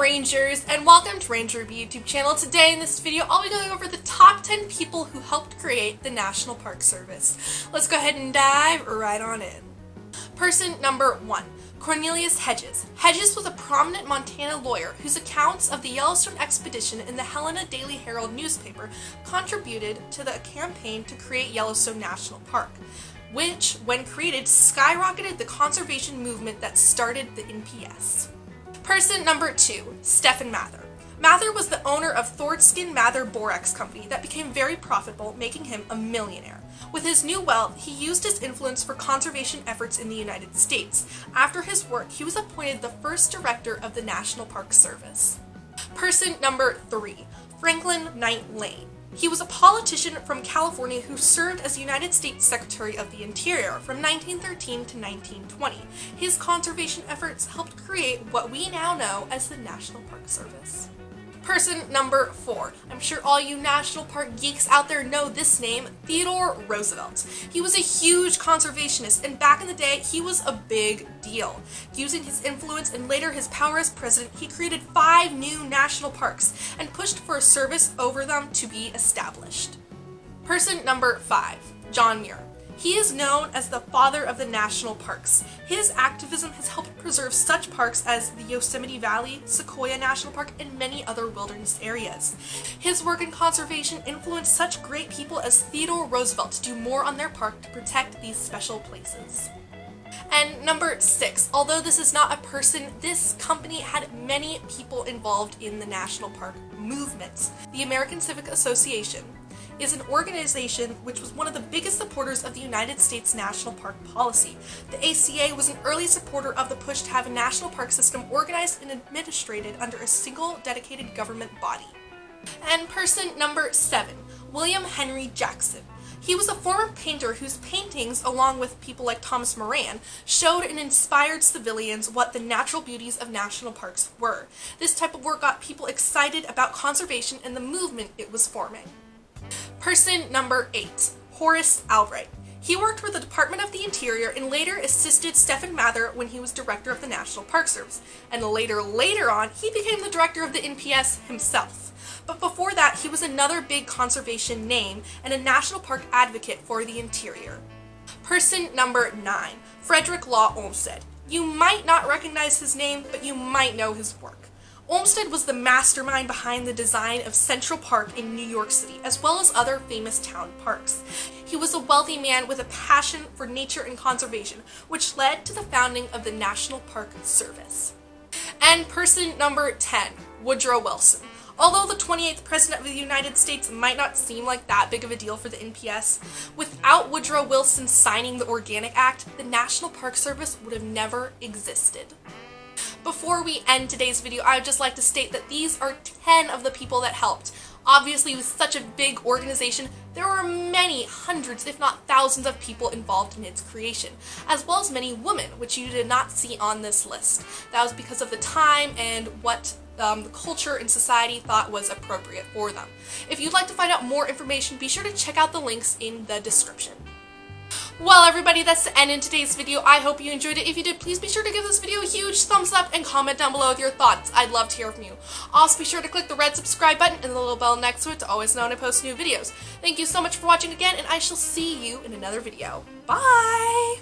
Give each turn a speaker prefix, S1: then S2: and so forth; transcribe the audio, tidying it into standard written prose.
S1: Rangers, and welcome to Ranger Review YouTube channel. Today in this video, I'll be going over the top 10 people who helped create the National Park Service. Let's go ahead and dive right on in. Person number 1. Cornelius Hedges. Hedges was a prominent Montana lawyer whose accounts of the Yellowstone expedition in the Helena Daily Herald newspaper contributed to the campaign to create Yellowstone National Park, which, when created, skyrocketed the conservation movement that started the NPS. Person number 2, Stephon Mather. Mather was the owner of Thorskin Mather Borax Company that became very profitable, making him a millionaire. With his new wealth, he used his influence for conservation efforts in the United States. After his work, he was appointed the first director of the National Park Service. Person number 3, Franklin Knight Lane. He was a politician from California who served as United States Secretary of the Interior from 1913 to 1920. His conservation efforts helped create what we now know as the National Park Service. Person number 4. I'm sure all you National Park geeks out there know this name, Theodore Roosevelt. He was a huge conservationist, and back in the day, he was a big deal. Using his influence and later his power as president, he created 5 new national parks and pushed for a service over them to be established. Person number 5. John Muir. He is known as the father of the national parks. His activism has helped preserve such parks as the Yosemite Valley, Sequoia National Park, and many other wilderness areas. His work in conservation influenced such great people as Theodore Roosevelt to do more on their park to protect these special places. And number 6, although this is not a person, this company had many people involved in the national park movement. The American Civic Association is an organization which was one of the biggest supporters of the United States national park policy. The ACA was an early supporter of the push to have a national park system organized and administrated under a single dedicated government body. And person number 7, William Henry Jackson. He was a former painter whose paintings, along with people like Thomas Moran, showed and inspired civilians what the natural beauties of national parks were. This type of work got people excited about conservation and the movement it was forming. Person number 8, Horace Oppenheimer. He worked for the Department of the Interior and later assisted Stephon Mather when he was director of the National Park Service. And later on, he became the director of the NPS himself. But before that, he was another big conservation name and a national park advocate for the interior. Person number 9, Frederick Law Olmsted. You might not recognize his name, but you might know his work. Olmsted was the mastermind behind the design of Central Park in New York City, as well as other famous town parks. He was a wealthy man with a passion for nature and conservation, which led to the founding of the National Park Service. And person number 10, Woodrow Wilson. Although the 28th President of the United States might not seem like that big of a deal for the NPS, without Woodrow Wilson signing the Organic Act, the National Park Service would have never existed. Before we end today's video, I would just like to state that these are 10 of the people that helped. Obviously, with such a big organization, there were many hundreds, if not thousands, of people involved in its creation, as well as many women, which you did not see on this list. That was because of the time and what the culture and society thought was appropriate for them. If you'd like to find out more information, be sure to check out the links in the description. Well, everybody, that's the end in today's video. I hope you enjoyed it. If you did, please be sure to give this video a huge thumbs up and comment down below with your thoughts. I'd love to hear from you. Also, be sure to click the red subscribe button and the little bell next to it to always know when I post new videos. Thank you so much for watching again, and I shall see you in another video. Bye!